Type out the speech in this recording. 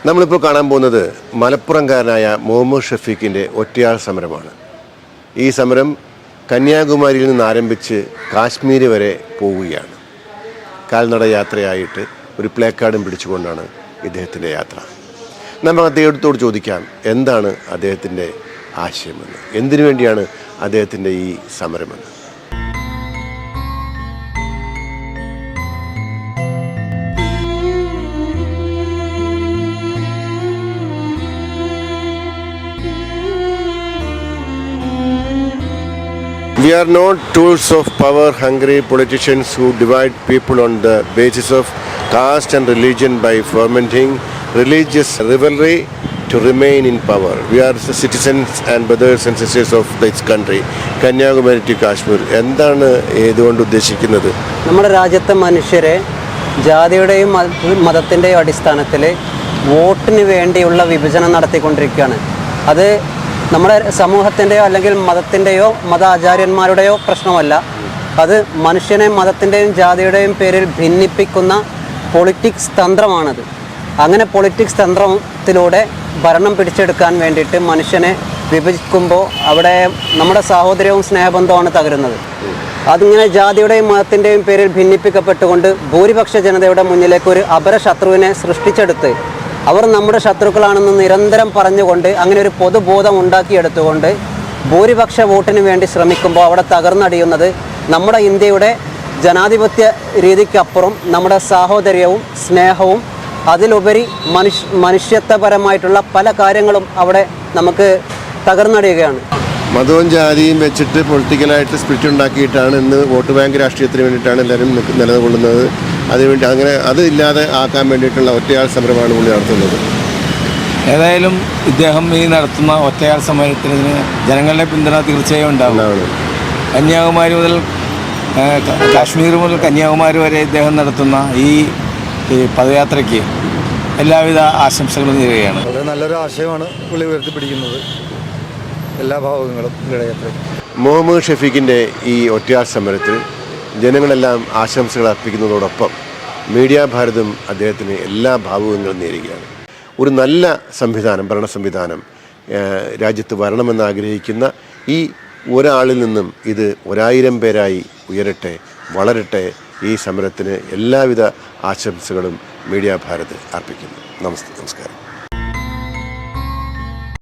നമ്മളിപ്പോൾ കാണാൻ പോകുന്നത് മലപ്പുറംകാരനായ മുഹമ്മദ് ഷഫീഖിൻ്റെ ഒറ്റയാൾ സമരമാണ്. ഈ സമരം കന്യാകുമാരിയിൽ നിന്ന് ആരംഭിച്ച് കാശ്മീർ വരെ പോവുകയാണ്. കാൽനട യാത്രയായിട്ട് ഒരു പ്ലേ കാർഡും പിടിച്ചുകൊണ്ടാണ് ഇദ്ദേഹത്തിൻ്റെ യാത്ര. നമുക്ക് അദ്ദേഹത്തോട് ചോദിക്കാം എന്താണ് അദ്ദേഹത്തിൻ്റെ ആശയമെന്ന്, എന്തിനു വേണ്ടിയാണ് അദ്ദേഹത്തിൻ്റെ ഈ സമരമെന്ന്. We are not tools of power-hungry politicians who divide people on the basis of caste and religion by fomenting religious rivalry to remain in power. We are the citizens and brothers and sisters of this country. Kanyakumari to Kashmir. എന്താണ് ഇതുകൊണ്ട് ഉദ്ദേശിക്കുന്നത്? നമ്മുടെ രാജ്യത്തെ മനുഷ്യരെ ജാതിയുടെയും മതത്തിൻ്റെയും അടിസ്ഥാനത്തിൽ വോട്ടിന് വേണ്ടിയുള്ള വിഭജനം നടത്തിക്കൊണ്ടിരിക്കുകയാണ്. അത് നമ്മുടെ സമൂഹത്തിൻ്റെയോ അല്ലെങ്കിൽ മതത്തിൻ്റെയോ മതാചാര്യന്മാരുടെയോ പ്രശ്നമല്ല. അത് മനുഷ്യനെ മതത്തിൻ്റെയും ജാതിയുടെയും പേരിൽ ഭിന്നിപ്പിക്കുന്ന പൊളിറ്റിക്സ് തന്ത്രമാണത്. അങ്ങനെ പൊളിറ്റിക്സ് തന്ത്രത്തിലൂടെ ഭരണം പിടിച്ചെടുക്കാൻ വേണ്ടിയിട്ട് മനുഷ്യനെ വിഭജിക്കുമ്പോൾ അവിടെ നമ്മുടെ സാഹോദര്യവും സ്നേഹബന്ധവുമാണ് തകരുന്നത്. അതിങ്ങനെ ജാതിയുടെയും മതത്തിൻ്റെയും പേരിൽ ഭിന്നിപ്പിക്കപ്പെട്ടുകൊണ്ട് ഭൂരിപക്ഷ ജനതയുടെ മുന്നിലേക്ക് ഒരു അപരശത്രുവിനെ സൃഷ്ടിച്ചെടുത്ത് അവർ നമ്മുടെ ശത്രുക്കളാണെന്ന് നിരന്തരം പറഞ്ഞുകൊണ്ട് അങ്ങനെ ഒരു പൊതുബോധം ഉണ്ടാക്കിയെടുത്തുകൊണ്ട് ഭൂരിപക്ഷ വോട്ടിന് വേണ്ടി ശ്രമിക്കുമ്പോൾ അവിടെ തകർന്നടിയുന്നത് നമ്മുടെ ഇന്ത്യയുടെ ജനാധിപത്യ രീതിക്കപ്പുറം നമ്മുടെ സാഹോദര്യവും സ്നേഹവും അതിലുപരി മനുഷ്യത്വപരമായിട്ടുള്ള പല കാര്യങ്ങളും അവിടെ നമുക്ക് തകർന്നടിയുകയാണ്. മതവും ജാതിയും വെച്ചിട്ട് പൊളിറ്റിക്കലായിട്ട് സ്പ്ലിറ്റ് ഉണ്ടാക്കിയിട്ടാണ് ഇന്ന് വോട്ട് ബാങ്ക് രാഷ്ട്രീയത്തിന് വേണ്ടിയിട്ടാണ് എല്ലാവരും നിലകൊള്ളുന്നത്. അതിനുവേണ്ടി അങ്ങനെ അതില്ലാതെ ആക്കാൻ വേണ്ടിയിട്ടുള്ള ഒറ്റയാൾ സമരമാണ് പുള്ളി നടത്തുന്നത്. ഏതായാലും ഇദ്ദേഹം ഈ നടത്തുന്ന ഒറ്റയാൾ സമരത്തിന് ജനങ്ങളുടെ പിന്തുണ തീർച്ചയായും ഉണ്ടാവും. കന്യാകുമാരി മുതൽ കാശ്മീർ മുതൽ കന്യാകുമാരി വരെ ഇദ്ദേഹം നടത്തുന്ന ഈ പദയാത്രയ്ക്ക് എല്ലാവിധ ആശംസകളും നേരുകയാണ്. വളരെ നല്ലൊരു ആശയമാണ് പുള്ളി ഉയർത്തിപ്പിടിക്കുന്നത്. എല്ലാ ഭാവങ്ങളും മുഹമ്മദ് ഷഫീഖിൻ്റെ ഈ ഒറ്റയാൾ സമരത്തിൽ ജനങ്ങളെല്ലാം ആശംസകൾ അർപ്പിക്കുന്നതോടൊപ്പം മീഡിയ ഭാരതം അദ്ദേഹത്തിന് എല്ലാ ഭാവുകങ്ങളും നേരുകയാണ്. ഒരു നല്ല സംവിധാനം, ഭരണ സംവിധാനം രാജ്യത്ത് വരണമെന്ന് ആഗ്രഹിക്കുന്ന ഈ ഒരാളിൽ നിന്നും ഇത് 1000 പേരായി ഉയരട്ടെ, വളരട്ടെ. ഈ സമരത്തിന് എല്ലാവിധ ആശംസകളും മീഡിയ ഭാരത് അർപ്പിക്കുന്നു. നമസ്കാരം.